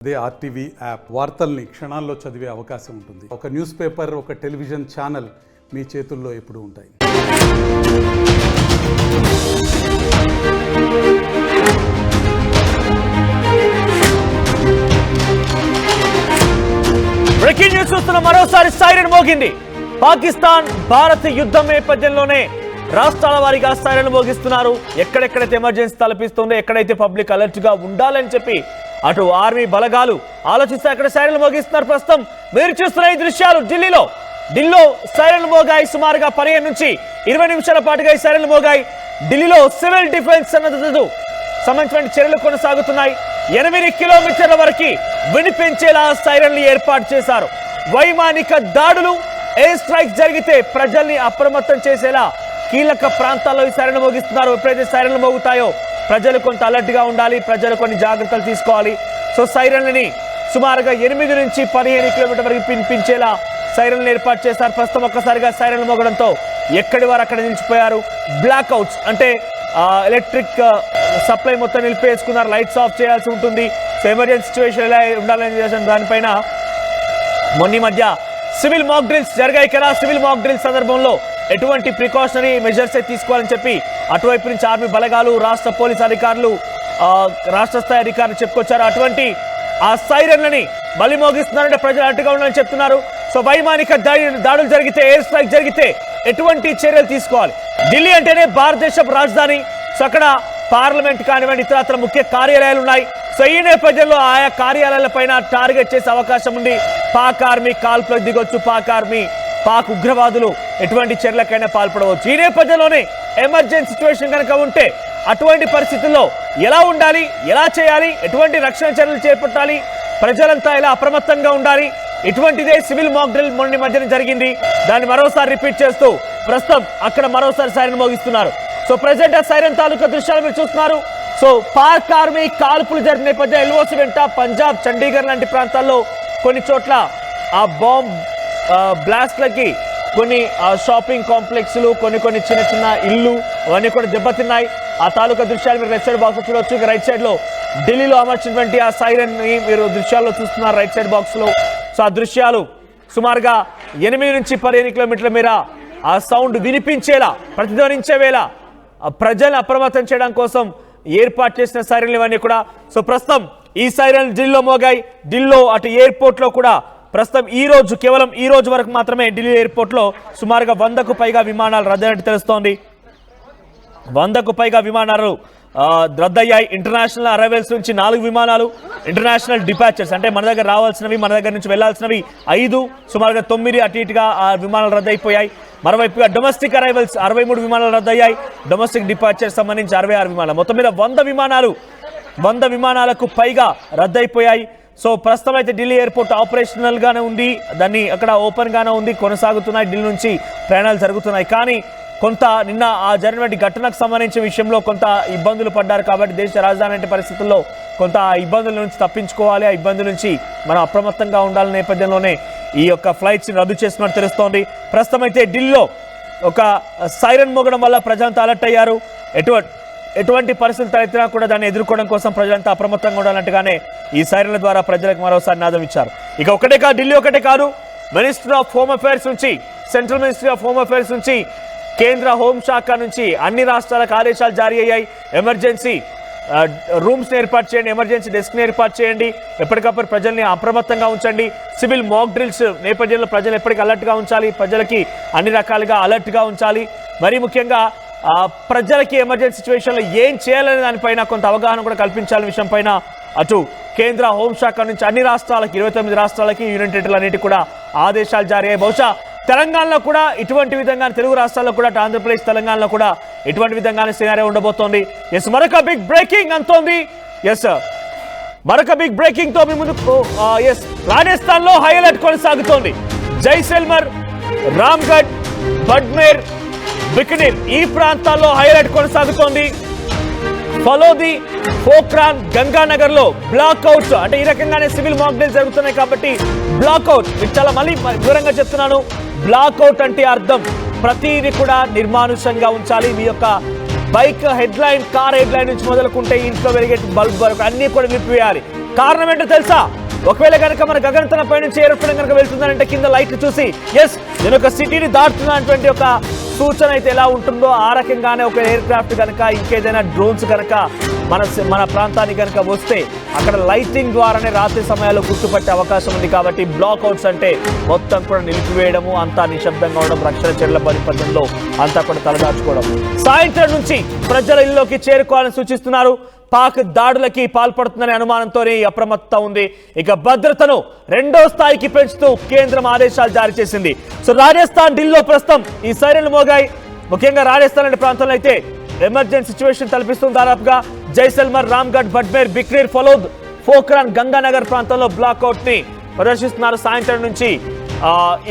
అదే RTV app వార్తల్ని క్షణాల్లో చదివే అవకాశం ఉంటుంది. ఒక న్యూస్ పేపర్, ఒక టెలివిజన్ ఛానల్ మీ చేతుల్లో ఎప్పుడూ ఉంటాయి. బ్రేకింగ్ న్యూస్ చూస్తున్న మరోసారి సైరన్ మోగింది. పాకిస్తాన్ భారత్ యుద్ధం నేపథ్యంలోనే రాష్ట్రాల వారీగా సైరన్ మోగిస్తున్నారు. ఎక్కడెక్కడైతే ఎమర్జెన్సీ తలపిస్తుందో, ఎక్కడైతే పబ్లిక్ అలర్ట్ గా ఉండాలని చెప్పి అటు ఆర్మీ బలగాలు ఆలోచిస్తే అక్కడ సైరన్ మోగిస్తున్నారు. ప్రస్తుతం మీరు చూస్తున్న ఈ దృశ్యాలు ఢిల్లీలో సైరన్ మోగాయి. సుమారుగా 15 నుంచి 20 నిమిషాల పాటుగా ఈ సైరన్ మోగాయి. ఢిల్లీలో సివిల్ డిఫెన్స్ సన్నద్ధతకు సంబంధించిన చర్యలు కొనసాగుతున్నాయి. 8 కిలోమీటర్ల వరకు వినిపించేలా సైరన్లు ఏర్పాటు చేశారు. వైమానిక దాడులు, ఎయిర్ స్ట్రైక్ జరిగితే ప్రజల్ని అప్రమత్తం చేసేలా కీలక ప్రాంతాల్లో ఈ సైరన్లు మోగిస్తున్నారు. ఎప్పుడైతే సైరన్లు మోగుతాయో ప్రజలు కొంత అలర్ట్ గా ఉండాలి, ప్రజలు కొన్ని జాగ్రత్తలు తీసుకోవాలి. సో సైరన్లని సుమారుగా 8 నుంచి 15 కిలోమీటర్ల వరకు వినిపించేలా సైరన్లు ఏర్పాటు చేశారు. ప్రస్తుతం ఒక్కసారిగా సైరన్లు మోగడంతో ఎక్కడి వారు అక్కడ నిలిచిపోయారు. బ్లాక్అవుట్స్ అంటే ఎలక్ట్రిక్ సప్లై మొత్తం నిలిపేసుకున్నారు. లైట్స్ ఆఫ్ చేయాల్సి ఉంటుంది. సో ఎమర్జెన్సీ సిచ్యువేషన్ ఎలా ఉండాలని చేసిన దానిపైన మొన్న మధ్య సివిల్ మాక్ డ్రిల్స్ జరిగాయి కదా. సివిల్ మాక్ డ్రిల్స్ సందర్భంలో ఎటువంటి ప్రికాషనరీ మెజర్స్ తీసుకోవాలని చెప్పి అటువైపు నుంచి ఆర్మీ బలగాలు, రాష్ట్ర పోలీస్ అధికారులు, రాష్ట్ర స్థాయి అధికారులు చెప్పుకొచ్చారు. అటువంటి ఆ సైరన్లని మళ్ళీ మోగిస్తున్నారంటే ప్రజలు అటుగా ఉండాలని చెప్తున్నారు. సో వైమానిక దాడులు జరిగితే, ఎయిర్ స్ట్రైక్ జరిగితే ఎటువంటి చర్యలు తీసుకోవాలి. ఢిల్లీ అంటేనే భారతదేశపు రాజధాని. సో అక్కడ పార్లమెంట్ కానివ్వండి, ఇతరత్ర ముఖ్య కార్యాలయాలు ఉన్నాయి. సో ఈ నేపథ్యంలో ఆయా కార్యాలయాల పైన టార్గెట్ చేసే అవకాశం ఉంది. పాక్ ఆర్మీ కాల్పులకు దిగొచ్చు. పాక్ ఉగ్రవాదులు ఎటువంటి చర్యలకైనా పాల్పడవచ్చు. ఈ నేపథ్యంలోనే ఎమర్జెన్సీ సిచ్యువేషన్ కనుక ఉంటే అటువంటి పరిస్థితుల్లో ఎలా ఉండాలి, ఎలా చేయాలి, ఎటువంటి రక్షణ చర్యలు చేపట్టాలి, ప్రజలంతా ఎలా అప్రమత్తంగా ఉండాలి, ఇటువంటిదే సివిల్ మాక్ డ్రిల్ మొన్న మధ్యన జరిగింది. దాన్ని మరోసారి రిపీట్ చేస్తూ ప్రస్తుతం అక్కడ మరోసారి సైరన్ మోగిస్తున్నారు. సో ప్రెసెంట్ ఆ సైరన్ తాలూకా దృశ్యాలు మీరు చూస్తున్నారు. సో పాక్ ఆర్మీ కాల్పులు జరిగిన నేపథ్యం ఎల్ఓసి వెంట పంజాబ్, చండీగఢ్ లాంటి ప్రాంతాల్లో కొన్ని చోట్ల ఆ బాంబ్ బ్లాస్ట్లకి కొన్ని షాపింగ్ కాంప్లెక్స్లు, కొన్ని చిన్న చిన్న ఇల్లు అవన్నీ కూడా దెబ్బతిన్నాయి. ఆ తాలూకా దృశ్యాలు మీరు రైట్ సైడ్ బాక్స్ చూడొచ్చు. ఇక రైట్ సైడ్ లో ఢిల్లీలో అమర్చినటువంటి ఆ సైరన్ ని మీరు దృశ్యాల్లో చూస్తున్నారు రైట్ సైడ్ బాక్స్ లో. సో ఆ దృశ్యాలు సుమారుగా 8 నుంచి 15 కిలోమీటర్ల మేర ఆ సౌండ్ వినిపించేలా, ప్రతిధ్వనించేవేళ ప్రజలను అప్రమత్తం చేయడం కోసం ఏర్పాటు చేసిన సైరన్లు ఇవన్నీ కూడా. సో ప్రస్తుతం ఈ సైరన్ ఢిల్లీలో మోగాయి. ఢిల్లీలో అటు ఎయిర్పోర్ట్ లో కూడా ప్రస్తుతం కేవలం ఈ రోజు వరకు మాత్రమే ఢిల్లీ ఎయిర్పోర్ట్ లో సుమారుగా 100కు పైగా విమానాలు రద్దయినట్టు తెలుస్తోంది. 100కు పైగా విమానాలు రద్దయ్యాయి. ఇంటర్నేషనల్ అరైవల్స్ నుంచి 4 విమానాలు, ఇంటర్నేషనల్ డిపాచర్స్ అంటే మన దగ్గర రావాల్సినవి, మన దగ్గర నుంచి వెళ్లాల్సినవి 5, సుమారుగా 9 అటు ఇటుగా ఆ విమానాలు రద్దయిపోయాయి. మరోవైపుగా డొమెస్టిక్ అరైవల్స్ 63 విమానాలు రద్దయ్యాయి. డొమెస్టిక్ డిపాచర్స్ సంబంధించి 66 విమానాలు, మొత్తం మీద 100 విమానాలకు పైగా రద్దయిపోయాయి. సో ప్రస్తుతం అయితే ఢిల్లీ ఎయిర్పోర్ట్ ఆపరేషనల్ గానే ఉంది. దాన్ని అక్కడ ఓపెన్ గానే ఉంది, కొనసాగుతున్నాయి. ఢిల్లీ నుంచి ప్రయాణాలు జరుగుతున్నాయి. కానీ కొంత నిన్న ఆ జరిగినటువంటి ఘటనకు సంబంధించిన విషయంలో కొంత ఇబ్బందులు పడ్డారు. కాబట్టి దేశ రాజధాని అంటే పరిస్థితుల్లో కొంత ఇబ్బందుల నుంచి తప్పించుకోవాలి, ఆ ఇబ్బందుల నుంచి మనం అప్రమత్తంగా ఉండాలనే నేపథ్యంలోనే ఈ యొక్క ఫ్లైట్స్ని రద్దు చేస్తున్నట్టు తెలుస్తోంది. ప్రస్తుతం అయితే ఢిల్లీలో ఒక సైరన్ మోగడం వల్ల ప్రజలంతా అలర్ట్ అయ్యారు. ఎటువంటి పరిస్థితులు తలెత్తినా కూడా దాన్ని ఎదుర్కోవడం కోసం ప్రజలంతా అప్రమత్తంగా ఉండాలంటేగానే ఈ సైరన్ల ద్వారా ప్రజలకు మరోసారి నాదం ఇచ్చారు. ఇక ఢిల్లీ ఒకటే కాదు, మినిస్ట్రీ ఆఫ్ హోమ్ అఫైర్స్ నుంచి, central ministry of home affairs నుంచి, కేంద్ర హోంశాఖ నుంచి అన్ని రాష్ట్రాలకు ఆదేశాలు జారీ అయ్యాయి. ఎమర్జెన్సీ రూమ్స్ని ఏర్పాటు చేయండి, ఎమర్జెన్సీ డెస్క్ని ఏర్పాటు చేయండి, ఎప్పటికప్పుడు ప్రజల్ని అప్రమత్తంగా ఉంచండి. సివిల్ మాక్ డ్రిల్స్ నేపథ్యంలో ప్రజలు ఎప్పటికీ అలర్ట్గా ఉంచాలి, ప్రజలకి అన్ని రకాలుగా అలర్ట్గా ఉంచాలి. మరీ ముఖ్యంగా ప్రజలకి ఎమర్జెన్సీ సిచ్యువేషన్లో ఏం చేయాలనే దానిపైన కొంత అవగాహన కూడా కల్పించాలనే విషయం పైన అటు కేంద్ర హోంశాఖ నుంచి అన్ని రాష్ట్రాలకి, 29 రాష్ట్రాలకి, యూనియన్ టెరిటరీలన్నిటికీ కూడా ఆదేశాలు జారీ అయ్యాయి. బహుశా తెలంగాణలో కూడా ఇటువంటి విధంగా, తెలుగు రాష్ట్రాల్లో కూడా, ఆంధ్రప్రదేశ్, తెలంగాణలో కూడా ఇటువంటి విధంగానే సినారియో ఉండబోతోంది. మరొక బిగ్ బ్రేకింగ్ అంతోంది. మరొక బిగ్ బ్రేకింగ్ తో మీ ముందుకు రాజస్థాన్ లో హై అలర్ట్ కొనసాగుతోంది. జైసల్మర్, రామ్గఢ్, బడ్మేర్, బికనీర్ ఈ ప్రాంతాల్లో హై అలర్ట్ కొనసాగుతోంది. ఫలోది, పోఖ్రాన్, గంగానగర్ లో బ్లాక్అవుట్స్ అంటే ఈ రకంగానే సివిల్ మాక్ డ్రిల్స్ జరుగుతున్నాయి. కాబట్టి బ్లాక్అవుట్ మీకు చాలా మళ్ళీ వివరంగా చెప్తున్నాను. బ్లాక్అవుట్ అంటే అర్థం ప్రతిదీ కూడా నిర్మానుషంగా ఉంచాలి. మీ యొక్క bike head line, car head line నుంచి మొదలుకుంటే ఇంట్లో వెలిగే బల్బ్ వరకు అన్ని కూడా నిలిపివేయాలి. కారణం ఏంటో తెలుసా? ఒకవేళ కనుక మన గగనతలం పై నుంచి ఏరోప్లేన్ కనుక వెళ్తుందంటే కింద లైట్ చూసి ఎస్ నేను ఒక సిటీని దాటుతున్నటువంటి ఒక సూచన అయితే ఎలా ఉంటుందో ఆ రకంగానే ఒక ఎయిర్ క్రాఫ్ట్ కనుక ఇంకేదైనా డ్రోన్స్ కనుక మన ప్రాంతానికి కనుక వస్తే అక్కడ లైటింగ్ ద్వారానే రాత్రి సమయాల్లో గుర్తుపట్టే అవకాశం ఉంది. కాబట్టి బ్లాక్ అవుట్స్ అంటే మొత్తం కూడా నిలిపివేయడము, అంతా నిశ్శబ్దంగా ఉండడం, రక్షణ చర్యల పరిపథంలో అంతా కూడా తలదాచుకోవడం. సాయంత్రం నుంచి ప్రజల ఇల్లులోకి చేరుకోవాలని సూచిస్తున్నారు. పాక్ దాడులకి పాల్పడుతుందనే అనుమానంతోనే అప్రమత్తం ఉంది. ఇక భద్రతను 2వ స్థాయికి పెంచుతూ కేంద్రం ఆదేశాలు జారీ చేసింది. సో రాజస్థాన్, ఢిల్లీలో ప్రస్తుతం ఈ సైరన్లు మోగాయి. ముఖ్యంగా రాజస్థాన్ అనే ప్రాంతంలో అయితే ఎమర్జెన్సీ సిచ్యువేషన్ తలపిస్తుంది. దాదాపుగా జైసల్మర్, రామ్గఢ్, బడ్మేర్, బిక్నీర్, ఫలోద్, పోఖ్రాన్, గంగానగర్ ప్రాంతంలో బ్లాక్అవుట్ ని ప్రదర్శిస్తున్నారు. సాయంత్రం నుంచి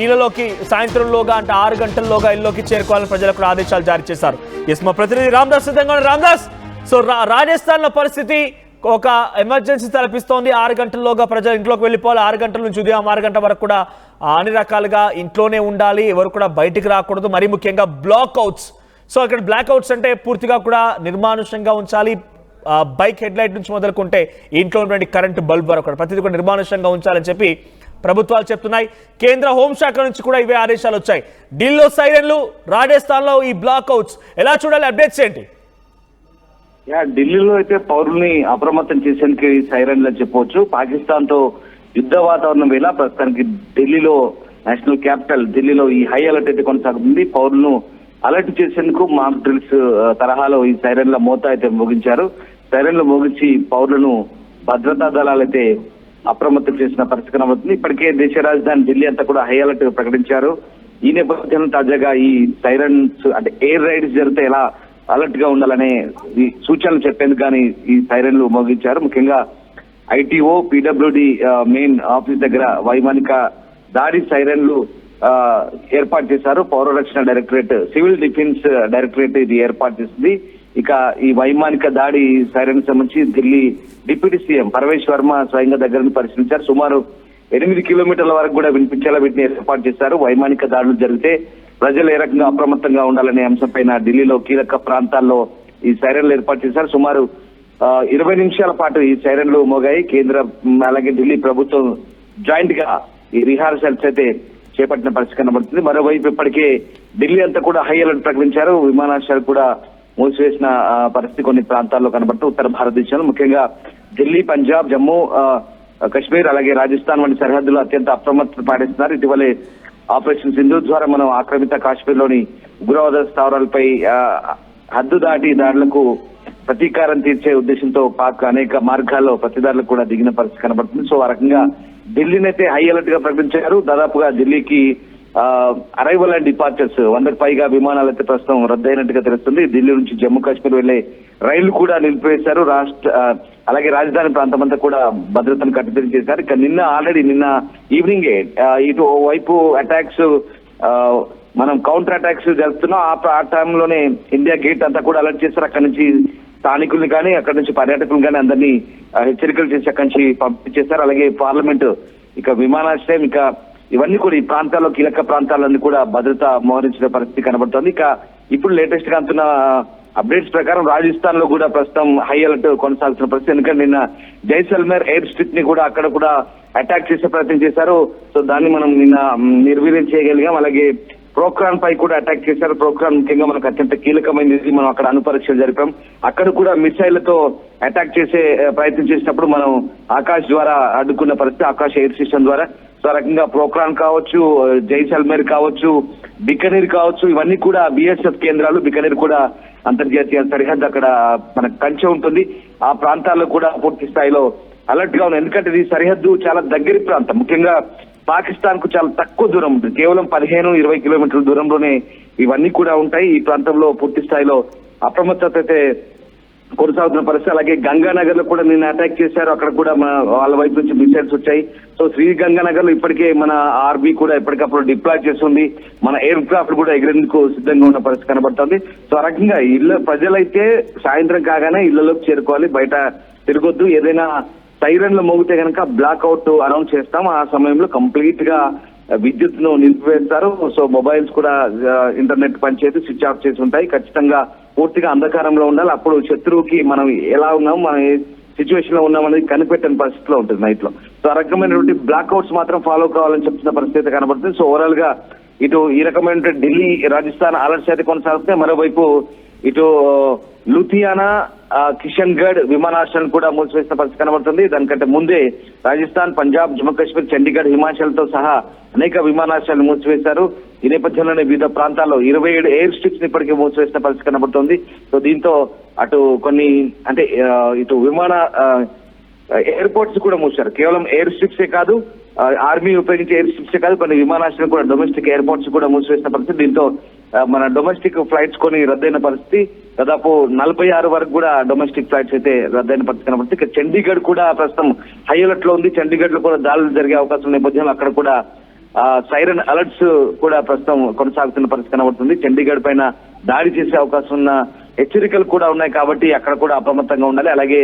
ఇళ్లలోకి సాయంత్రంలోగా అంటే 6 గంటల్లోగా ఇల్లులోకి చేరుకోవాలని ప్రజలకు ఆదేశాలు జారీ చేశారు. ఎస్ మా ప్రతినిధి రామ్దాస్ సిద్ధంగా ఉన్నారు. రామ్దాస్, సో రాజస్థాన్ లో పరిస్థితి ఒక ఎమర్జెన్సీ తలపిస్తోంది. 6 గంటల్లోగా ప్రజలు ఇంట్లోకి వెళ్ళిపోవాలి. 6 గంటల నుంచి ఉదయం 6 గంటల వరకు కూడా అన్ని రకాలుగా ఇంట్లోనే ఉండాలి, ఎవరు కూడా బయటికి రాకూడదు. మరి ముఖ్యంగా బ్లాక్అవుట్స్. సో ఇక్కడ బ్లాక్అవుట్స్ అంటే పూర్తిగా కూడా నిర్మానుష్యంగా ఉంచాలి. బైక్ హెడ్ లైట్ నుంచి మొదలుకుంటే ఇంట్లో ఉన్నటువంటి కరెంటు బల్బ్ వరకు ప్రతిదీ కూడా నిర్మానుష్యంగా ఉంచాలని చెప్పి ప్రభుత్వాలు చెప్తున్నాయి. కేంద్ర హోంశాఖ నుంచి కూడా ఇవే ఆదేశాలు వచ్చాయి. ఢిల్లీలో సైరన్లు, రాజస్థాన్లో ఈ బ్లాక్అవుట్స్ ఎలా చూడాలి? అప్డేట్స్ ఏంటి? ఢిల్లీలో అయితే పౌరుల్ని అప్రమత్తం చేసేందుకు ఈ సైరన్లు అని చెప్పవచ్చు. పాకిస్తాన్ తో యుద్ధ వాతావరణం వేళ ప్రస్తుతానికి ఢిల్లీలో, నేషనల్ క్యాపిటల్ ఢిల్లీలో ఈ హై అలర్ట్ అయితే కొనసాగుతుంది. పౌరులను అలర్ట్ చేసేందుకు మాక్ డ్రిల్స్ తరహాలో ఈ సైరన్ల మోత అయితే మోగించారు. సైరన్లు మోగించి పౌరులను భద్రతా దళాలు అయితే అప్రమత్తం చేసిన పరిస్థితి కనబడుతుంది. ఇప్పటికే దేశ రాజధాని ఢిల్లీ అంతా కూడా హై అలర్ట్ ప్రకటించారు. ఈ నేపథ్యంలో తాజాగా ఈ సైరన్స్ అంటే ఎయిర్ రైడ్స్ జరిగితే ఎలా అలర్ట్ గా ఉండాలనే ఈ సూచనలు చెప్పేందుకు కానీ ఈ సైరన్లు మోగించారు. ముఖ్యంగా ఐటీఓ, పీడబ్ల్యూడి మెయిన్ ఆఫీస్ దగ్గర వైమానిక దాడి సైరన్లు ఏర్పాటు చేశారు. పౌర రక్షణ డైరెక్టరేట్, సివిల్ డిఫెన్స్ డైరెక్టరేట్ ఇది ఏర్పాటు చేసింది. ఇక ఈ వైమానిక దాడి సైరన్ సంబంధించి ఢిల్లీ డిప్యూటీ సీఎం పరమేశ్ వర్మ స్వయంగా దగ్గర పరిశీలించారు. సుమారు 8 కిలోమీటర్ల వరకు కూడా వినిపించేలా వీటిని ఏర్పాటు చేశారు. వైమానిక దాడులు జరిగితే ప్రజలు ఏ రకంగా అప్రమత్తంగా ఉండాలనే అంశంపైన ఢిల్లీలో కీలక ప్రాంతాల్లో ఈ సైరన్లు ఏర్పాటు చేశారు. సుమారు 20 నిమిషాల పాటు ఈ సైరన్లు మోగాయి. కేంద్రం అలాగే ఢిల్లీ ప్రభుత్వం జాయింట్ గా ఈ రిహార్సల్స్ అయితే చేపట్టిన పరిస్థితి కనబడుతుంది. మరోవైపు ఇప్పటికే ఢిల్లీ అంతా కూడా హై అలర్ట్ ప్రకటించారు. విమానాశ్రయాలు కూడా మూసివేసిన పరిస్థితి కొన్ని ప్రాంతాల్లో కనబడుతుంది. ఉత్తర భారతదేశంలో ముఖ్యంగా ఢిల్లీ, పంజాబ్, జమ్మూ కాశ్మీర్ అలాగే రాజస్థాన్ వంటి సరిహద్దులు అత్యంత అప్రమత్తత పాటిస్తున్నారు. ఇటీవలే ఆపరేషన్ సింధూర్ ద్వారా మనం ఆక్రమిత కాశ్మీర్ లోని ఉగ్రవాద స్థావరాలపై హద్దు దాటి దాడులకు ప్రతీకారం తీర్చే ఉద్దేశంతో పాక్ అనేక మార్గాల్లో ప్రతిదారులకు కూడా దిగిన పరిస్థితి కనబడుతుంది. సో ఆ రకంగా ఢిల్లీని అయితే హై అలర్ట్ గా ప్రకటించారు. దాదాపుగా ఢిల్లీకి అరైవల్ అండ్ డిపార్చర్స్ 100కు పైగా విమానాలు అయితే ప్రస్తుతం రద్దయినట్టుగా తెలుస్తుంది. ఢిల్లీ నుంచి జమ్మూ కాశ్మీర్ వెళ్లే రైళ్లు కూడా నిలిపివేశారు. అలాగే రాజధాని ప్రాంతం అంతా కూడా భద్రతను కట్టుదిట్టం చేశారు. ఇక నిన్న ఈవినింగే ఇటు వైపు అటాక్స్ మనం కౌంటర్ అటాక్స్ జరుపుతున్నాం. ఆ టైంలోనే ఇండియా గేట్ అంతా కూడా అలర్ట్ చేశారు. అక్కడి నుంచి స్థానికుల్ని కానీ అక్కడి నుంచి పర్యాటకులు కానీ అందరినీ హెచ్చరికలు చేసి అక్కడి నుంచి పంపించేశారు. అలాగే పార్లమెంటు, ఇక విమానాశ్రయం, ఇక ఇవన్నీ కూడా ఈ ప్రాంతాల్లో కీలక ప్రాంతాలన్నీ కూడా భద్రత మోహరించిన పరిస్థితి కనబడుతోంది. ఇక ఇప్పుడు లేటెస్ట్ గా అందుతున్న అప్డేట్స్ ప్రకారం రాజస్థాన్ లో కూడా ప్రస్తుతం హై అలర్ట్ కొనసాగుతున్న పరిస్థితి. ఎందుకంటే నిన్న జైసల్మేర్ ఎయిర్ స్ట్రిప్ ని కూడా అక్కడ కూడా అటాక్ చేసే ప్రయత్నం చేశారు. సో దాన్ని మనం నిన్న నిర్వీర్యం చేయగలిగాం. అలాగే పోఖ్రాన్ పై కూడా అటాక్ చేశారు. పోఖ్రాన్ ముఖ్యంగా మనకు అత్యంత కీలకమైనది. మనం అక్కడ అణుపరీక్షలు జరిపాం. అక్కడ కూడా మిసైళ్లతో అటాక్ చేసే ప్రయత్నం చేసినప్పుడు మనం ఆకాశ్ ద్వారా అడ్డుకున్న పరిస్థితి, ఆకాశ్ ఎయిర్ సిస్టమ్ ద్వారా. సో ఆ రకంగా పోఖ్రాన్ కావచ్చు, జైసల్మేర్ కావచ్చు, బికనీర్ కావచ్చు, ఇవన్నీ కూడా బిఎస్ఎఫ్ కేంద్రాలు. బికనీర్ కూడా అంతర్జాతీయ సరిహద్దు, అక్కడ మనకు కంచె ఉంటుంది. ఆ ప్రాంతాల్లో కూడా పూర్తి స్థాయిలో అలర్ట్ గా ఉంది. ఎందుకంటే ఇది సరిహద్దు చాలా దగ్గరి ప్రాంతం. ముఖ్యంగా పాకిస్తాన్ కు చాలా తక్కువ దూరం ఉంటుంది. కేవలం 15-20 కిలోమీటర్ల దూరంలోనే ఇవన్నీ కూడా ఉంటాయి. ఈ ప్రాంతంలో పూర్తి స్థాయిలో అప్రమత్తత అయితే కొనసాగుతున్న పరిస్థితి. అలాగే గంగానగర్ లో కూడా నిన్న అటాక్ చేశారు. అక్కడ కూడా వాళ్ళ వైపు నుంచి మిసైల్స్ వచ్చాయి. సో శ్రీ గంగానగర్ లో ఇప్పటికే మన ఆర్మీ కూడా ఎప్పటికప్పుడు డిప్లాయ్ చేస్తుంది. మన ఎయిర్ క్రాఫ్ట్ కూడా ఎగిరేందుకు సిద్ధంగా ఉన్న పరిస్థితి కనబడుతుంది. సో ఆ రకంగా ప్రజలైతే సాయంత్రం కాగానే ఇళ్లలోకి చేరుకోవాలి, బయట తిరగొద్దు. ఏదైనా సైరన్లు మోగితే కనుక బ్లాక్అవుట్ అనౌన్స్ చేస్తాం. ఆ సమయంలో కంప్లీట్ గా విద్యుత్ ను నిలిపివేస్తారు. సో మొబైల్స్ కూడా ఇంటర్నెట్ పనిచేసి స్విచ్ ఆఫ్ చేసి ఉంటాయి. ఖచ్చితంగా పూర్తిగా అంధకారంలో ఉండాలి. అప్పుడు శత్రువుకి మనం ఎలా ఉన్నాం, మన సిచ్యువేషన్ లో ఉన్నామనేది కనిపెట్టని పరిస్థితిలో ఉంటుంది నైట్ లో. సో ఆ రకమైనటువంటి బ్లాక్అవుట్స్ మాత్రం ఫాలో కావాలని చెప్తున్న పరిస్థితి కనబడుతుంది. సో ఓవరాల్ గా ఇటు ఈ రకమైన ఢిల్లీ రాజస్థాన్ అలర్ట్స్ అయితే కొనసాగుతున్నాయి. మరోవైపు ఇటు లూథియానా కిషన్ గఢ్ విమానాశ్రయాన్ని కూడా మూసివేసిన పరిస్థితి కనబడుతుంది. దానికంటే ముందే రాజస్థాన్, పంజాబ్, జమ్మూ కాశ్మీర్, చండీగఢ్, హిమాచల్ తో సహా అనేక విమానాశ్రయాలు మూసివేశారు. ఈ నేపథ్యంలోనే వివిధ ప్రాంతాల్లో 27 ఎయిర్ స్ట్రిప్స్ ఇప్పటికే మూసివేసిన పరిస్థితి కనబడుతుంది. సో దీంతో అటు కొన్ని అంటే ఇటు ఎయిర్పోర్ట్స్ కూడా మూసారు. కేవలం ఎయిర్ స్ట్రిప్సే కాదు, ఆర్మీ ఉపయోగించే ఎయిర్ స్ట్రిప్సే కాదు, కొన్ని విమానాశ్రయాలు కూడా డొమెస్టిక్ ఎయిర్పోర్ట్స్ కూడా మూసివేసిన పరిస్థితి. దీంతో మన డొమెస్టిక్ ఫ్లైట్స్ కొన్ని రద్దయిన పరిస్థితి. దాదాపు 46 వరకు కూడా డొమెస్టిక్ ఫ్లైట్స్ అయితే రద్దయిన పరిస్థితి కనబడుతుంది. ఇక చండీగఢ్ కూడా ప్రస్తుతం హై అలర్ట్ లో ఉంది. చండీగఢ్ లో కూడా దాడులు జరిగే అవకాశం నేపథ్యంలో అక్కడ కూడా సైరన్ అలర్ట్స్ కూడా ప్రస్తుతం కొనసాగుతున్న పరిస్థితి కనబడుతుంది. చండీగఢ్ పైన దాడి చేసే అవకాశం ఉన్న హెచ్చరికలు కూడా ఉన్నాయి కాబట్టి అక్కడ కూడా అప్రమత్తంగా ఉండాలి. అలాగే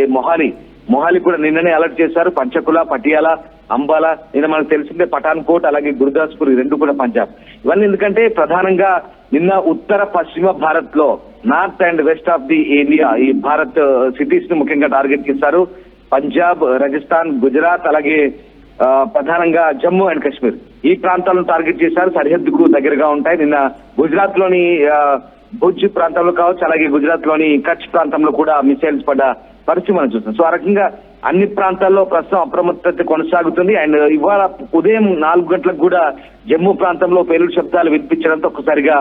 మొహాలి కూడా నిన్ననే అలర్ట్ చేశారు. పంచకుల, పటియాలా, అంబాలా, నిన్న మనకు తెలిసిందే పఠాన్కోట్, అలాగే గుర్దాస్పూర్, ఈ రెండు కూడా పంజాబ్. ఇవన్నీ ఎందుకంటే ప్రధానంగా నిన్న ఉత్తర పశ్చిమ భారత్ లో north and west of the India ఈ భారత్ సిటీస్ ని ముఖ్యంగా టార్గెట్ చేశారు. పంజాబ్, రాజస్థాన్, గుజరాత్, అలాగే ప్రధానంగా జమ్మూ అండ్ కాశ్మీర్ ఈ ప్రాంతాలను టార్గెట్ చేశారు. సరిహద్దుకు దగ్గరగా ఉంటాయి. నిన్న గుజరాత్ లోని భుజ్ ప్రాంతంలో కావచ్చు, అలాగే గుజరాత్ లోని కచ్ ప్రాంతంలో కూడా మిసైల్స్ పడ్డ పరిస్థితి మనం చూస్తాం. సో ఆ రకంగా అన్ని ప్రాంతాల్లో ప్రస్తుతం అప్రమత్తత కొనసాగుతుంది. అండ్ ఇవాళ ఉదయం 4 గంటలకు కూడా జమ్మూ ప్రాంతంలో పేలుడు శబ్దాలు వినిపించడంతో ఒక్కసారిగా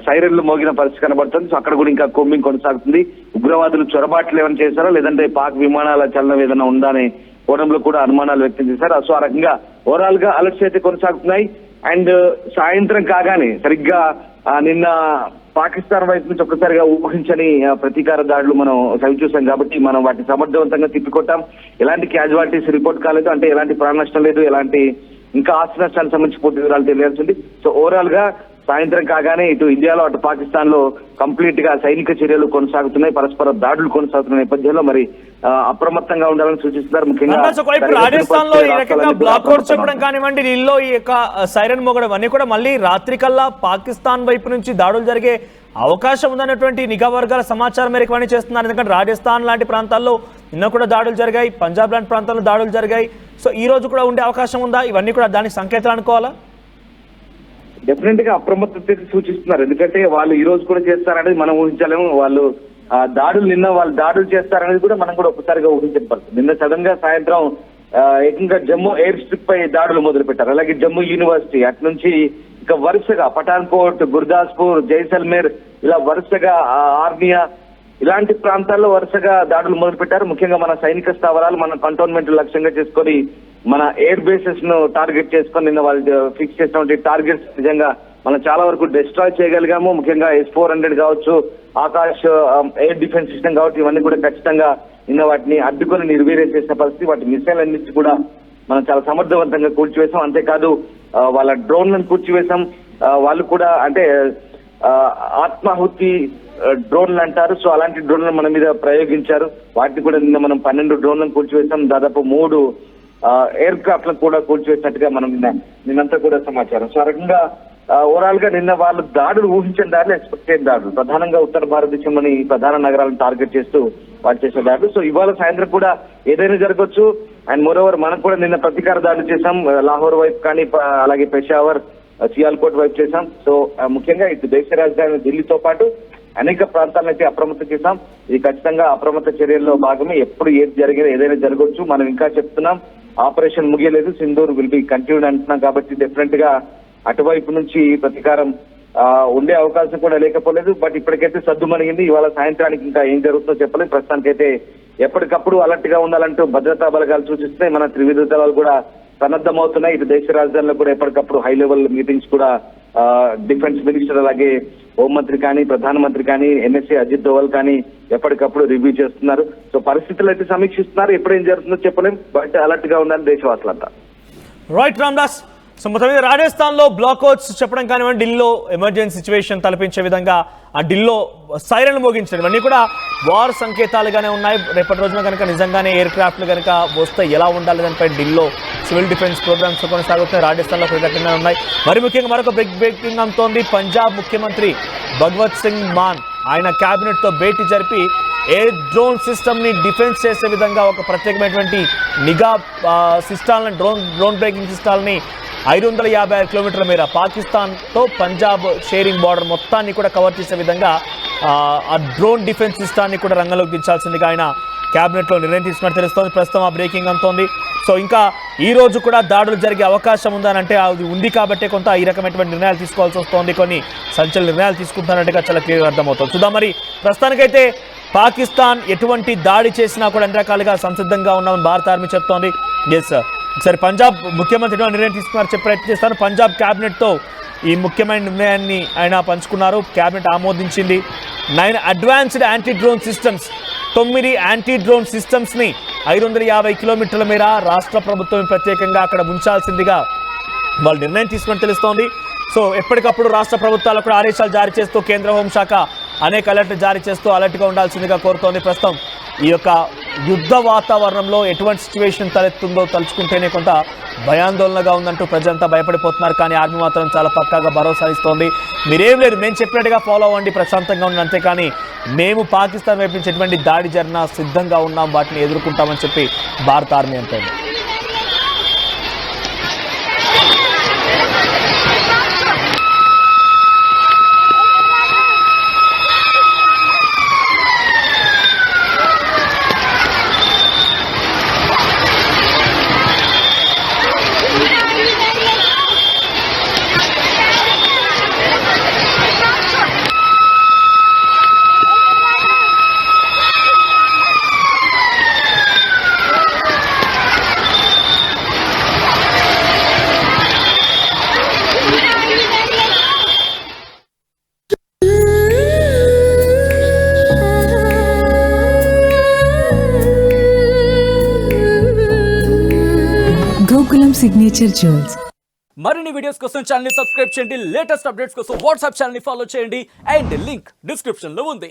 సైరన్లు మోగిన పరిస్థితి కనబడుతుంది. సో అక్కడ కూడా ఇంకా కోంబింగ్ కొనసాగుతుంది. ఉగ్రవాదులు చొరబాట్లు ఏమైనా చేశారో లేదంటే పాక్ విమానాల చలనం ఏదైనా ఉందా అనే కోణంలో కూడా అనుమానాలు వ్యక్తం చేశారు. సో ఆ రకంగా ఓవరాల్ గా అలర్ట్స్ అయితే కొనసాగుతున్నాయి. అండ్ సాయంత్రం కాగానే సరిగ్గా నిన్న పాకిస్తాన్ వైపు నుంచి ఒక్కసారిగా ఊహించని ప్రతీకార దాడులు మనం చవి చూసాం కాబట్టి మనం వాటిని సమర్థవంతంగా తిప్పికొట్టాం. ఎలాంటి క్యాజువాలిటీస్ రిపోర్ట్ కాలేదు, అంటే ఎలాంటి ప్రాణ నష్టం లేదు, ఎలాంటి ఇంకా ఆస్తి నష్టానికి సంబంధించి పూర్తి వివరాలు తెలియాల్సింది. సో ఓవరాల్ గా సాయంత్రం కాగానే ఇటు ఇండియాలో అటు పాకిస్తాన్ లో కంప్లీట్ గా సైనిక చర్యలు కొనసాగుతున్నాయి, పరస్పర దాడులు కొనసాగుతున్న నేపథ్యంలో మరి అప్రమత్తంగా ఉండాలని సూచిస్తున్నారు. ముఖ్యంగా రాజస్థాన్ లో ఈ రకంగా బ్లాక్అవుట్ చెప్పడం కానివ్వండి, ఢిల్లీలో ఈ యొక్క సైరన్ మోగడం అన్ని కూడా మళ్ళీ రాత్రి కల్లా పాకిస్తాన్ వైపు నుంచి దాడులు జరిగే అవకాశం ఉందన్నటువంటి నిఘా వర్గాల సమాచారం మేరకు పని చేస్తున్నారు. ఎందుకంటే రాజస్థాన్ లాంటి ప్రాంతాల్లో నిన్న కూడా దాడులు జరిగాయి, పంజాబ్ లాంటి ప్రాంతాల్లో దాడులు జరిగాయి. సో ఈ రోజు కూడా ఉండే అవకాశం ఉందా? ఇవన్నీ కూడా దానికి సంకేతాలు అనుకోవాలా? డెఫినెట్ గా అప్రమత్తత సూచిస్తున్నారు. ఎందుకంటే వాళ్ళు ఈ రోజు కూడా చేస్తారనేది మనం ఊహించలేము. వాళ్ళు దాడులు చేస్తారనేది కూడా మనం కూడా ఒక్కసారిగా ఊహించబడుతుంది. నిన్న సడన్ గా సాయంత్రం ఏకంగా జమ్మూ ఎయిర్ స్ట్రిప్ పై దాడులు మొదలు పెట్టారు. అలాగే జమ్మూ యూనివర్సిటీ అటు నుంచి ఇక వరుసగా పఠాన్కోట్, గుర్దాస్పూర్, జైసల్మేర్ ఇలా వరుసగా ఆర్మియా ఇలాంటి ప్రాంతాల్లో వరుసగా దాడులు మొదలు పెట్టారు. ముఖ్యంగా మన సైనిక స్థావరాలు, మన కంటోన్మెంట్ లక్ష్యంగా చేసుకొని మన ఎయిర్ బేసెస్ ను టార్గెట్ చేసుకొని నిన్న వాళ్ళు ఫిక్స్ చేసినటువంటి టార్గెట్స్ నిజంగా మనం చాలా వరకు డిస్ట్రాయ్ చేయగలిగాము. ముఖ్యంగా S-400 కావచ్చు, ఆకాశ్ ఎయిర్ డిఫెన్స్ సిస్టమ్ కావచ్చు, ఇవన్నీ కూడా ఖచ్చితంగా నిన్న వాటిని అడ్డుకొని నిర్వీర్యం చేసిన పరిస్థితి. వాటి మిసైల్ అన్నిటి కూడా మనం చాలా సమర్థవంతంగా కూల్చివేశాం. అంతేకాదు వాళ్ళ డ్రోన్లను కూల్చివేశాం. వాళ్ళు కూడా అంటే ఆత్మాహుతి డ్రోన్లు అంటారు. సో అలాంటి డ్రోన్లను మన మీద ప్రయోగించారు. వాటిని కూడా నిన్న మనం 12 డ్రోన్లను కూల్చివేశాం. దాదాపు 3 ఎయిర్ క్రాఫ్ట్లను కూడా కూల్చివేసినట్టుగా మనం నిన్నంతా కూడా సమాచారం. సో ఆ రకంగా ఓవరాల్ గా నిన్న వాళ్ళు దాడులు ఊహించిన దాడులు, ఎక్స్పెక్ట్ చేయని దాడులు, ప్రధానంగా ఉత్తర భారతదేశంలోని ప్రధాన నగరాలను టార్గెట్ చేస్తూ వాళ్ళు చేసే దాడులు. సో ఇవాళ సాయంత్రం కూడా ఏదైనా జరగవచ్చు. అండ్ మోరోవర్ మనం కూడా నిన్న ప్రతీకార దాడులు చేశాం. లాహోర్ వైపు కానీ, అలాగే పెషావర్, సియాల్కోట్ వైపు చేశాం. సో ముఖ్యంగా ఇటు దేశ రాజధాని ఢిల్లీతో పాటు అనేక ప్రాంతాలను అయితే అప్రమత్తం చేశాం. ఇది ఖచ్చితంగా అప్రమత్త చర్యల్లో భాగమే. ఎప్పుడు ఏది జరిగినా ఏదైనా జరగవచ్చు. మనం ఇంకా చెప్తున్నాం, ఆపరేషన్ ముగియలేదు, సింధూర్ విల్ బి కంటిన్యూడ్ అంటున్నాం. కాబట్టి డెఫినెట్ గా అటువైపు నుంచి ప్రతీకారం ఉండే అవకాశం కూడా లేకపోలేదు. బట్ ఇప్పటికైతే సద్దుమణిగింది. ఇవాళ సాయంత్రానికి ఇంకా ఏం జరుగుతుందో చెప్పలేదు. ప్రస్తుతానికైతే ఎప్పటికప్పుడు అలర్ట్ గా ఉండాలంటూ భద్రతా బలగాలు సూచిస్తున్నాయి. మన త్రివిధ దళాలు కూడా సన్నద్ధమవుతున్నాయి. ఇటు దేశ రాజధానిలో కూడా ఎప్పటికప్పుడు హై లెవెల్ మీటింగ్స్ కూడా డిఫెన్స్ మినిస్టర్, అలాగే హోంమంత్రి కానీ, ప్రధానమంత్రి కానీ, NSA అజిత్ దోవల్ కానీ ఎప్పటికప్పుడు రివ్యూ చేస్తున్నారు. సో పరిస్థితులు అయితే సమీక్షిస్తున్నారు. ఎప్పుడేం జరుగుతుందో చెప్పలేం. బట్ అలర్ట్ గా ఉండాలి దేశవాసులంతా. రైట్ రామ్దాస్. సో మొత్తం మీద రాజస్థాన్ లో బ్లాక్అవుట్స్ చెప్పడం కానివ్వండి, ఢిల్లీలో ఎమర్జెన్సీ సిచ్యువేషన్ తలపించే విధంగా ఆ ఢిల్లీలో సైరన్ మోగించడం, ఇవన్నీ కూడా వార్ సంకేతాలుగానే ఉన్నాయి. రేపటి రోజున కనుక నిజంగానే ఎయిర్ క్రాఫ్ట్లు కనుక వస్తే ఎలా ఉండాలి దానిపై ఢిల్లీలో సివిల్ డిఫెన్స్ ప్రోగ్రామ్స్ కొనసాగుతున్నాయి. రాజస్థాన్లో ప్రకటనలు ఉన్నాయి. మరి ముఖ్యంగా మరొక బ్రేకింగ్ అందుతోంది. పంజాబ్ ముఖ్యమంత్రి భగవత్ సింగ్ మాన్ ఆయన కేబినెట్ తో భేటీ జరిపి ఎయిర్ డ్రోన్ సిస్టమ్ని డిఫెన్స్ చేసే విధంగా ఒక ప్రత్యేకమైనటువంటి నిఘా సిస్టాలని డ్రోన్ బ్రేకింగ్ సిస్టాలని 556 కిలోమీటర్ల మేర పాకిస్తాన్తో పంజాబ్ షేరింగ్ బార్డర్ మొత్తాన్ని కూడా కవర్ చేసే విధంగా ఆ డ్రోన్ డిఫెన్స్ సిస్టాన్ని కూడా రంగంలోకి దించాల్సిందిగా ఆయన క్యాబినెట్లో నిర్ణయం తీసుకున్నట్టు తెలుస్తోంది. ప్రస్తుతం ఆ బ్రేకింగ్ అంతోంది. సో ఇంకా ఈ రోజు కూడా దాడులు జరిగే అవకాశం ఉందనంటే అది ఉంది కాబట్టి కొంత ఈ రకమైనటువంటి నిర్ణయాలు తీసుకోవాల్సి వస్తోంది. కొన్ని సంచలన నిర్ణయాలు తీసుకుంటున్నట్టుగా చాలా క్లియర్గా అర్థమవుతుంది. చూద్దాం మరి ప్రస్తుతానికైతే పాకిస్తాన్ ఎటువంటి దాడి చేసినా కూడా అన్ని రకాలుగా సంసిద్ధంగా ఉన్నామని భారత ఆర్మీ చెప్తోంది. ఎస్ ఒకసారి పంజాబ్ ముఖ్యమంత్రి ఎటువంటి నిర్ణయం తీసుకున్నారు చెప్పే ప్రయత్నం చేస్తారు. పంజాబ్ క్యాబినెట్తో ఈ ముఖ్యమైన నిర్ణయాన్ని ఆయన పంచుకున్నారు. క్యాబినెట్ ఆమోదించింది. 9 advanced anti drone systems 9 anti drone సిస్టమ్స్ని 550 కిలోమీటర్ల మేర రాష్ట్ర ప్రభుత్వం ప్రత్యేకంగా అక్కడ ఉంచాల్సిందిగా వాళ్ళు నిర్ణయం తీసుకుని తెలుస్తోంది. సో ఎప్పటికప్పుడు రాష్ట్ర ప్రభుత్వాలకు కూడా ఆదేశాలు జారీ చేస్తూ కేంద్ర హోంశాఖ అనేక అలర్ట్లు జారీ చేస్తూ అలర్ట్గా ఉండాల్సిందిగా కోరుతోంది. ప్రస్తుతం ఈ యొక్క యుద్ధ వాతావరణంలో ఎటువంటి సిచ్యువేషన్ తలెత్తుందో తలుచుకుంటేనే కొంత భయాందోళనగా ఉందంటూ ప్రజలంతా భయపడిపోతున్నారు. కానీ ఆర్మీ మాత్రం చాలా పక్కాగా భరోసా ఇస్తోంది. మీరేం లేదు, మేము చెప్పినట్టుగా ఫాలో అవ్వండి, ప్రశాంతంగా ఉండండి, అంతేకాని మేము పాకిస్తాన్ వైపు నుంచి ఎటువంటి దాడి జరిగినా సిద్ధంగా ఉన్నాం, వాటిని ఎదుర్కొంటామని చెప్పి భారత ఆర్మీ అంటోంది. Gokulam signature jewels. మరిన్ని వీడియోస్ కోసం ఛానల్ ని సబ్స్క్రైబ్ చేయండి. లేటెస్ట్ అప్డేట్స్ కోసం వాట్సాప్ ఛానల్ ని ఫాలో చేయండి. అండ్ లింక్ డిస్క్రిప్షన్ లో ఉంది.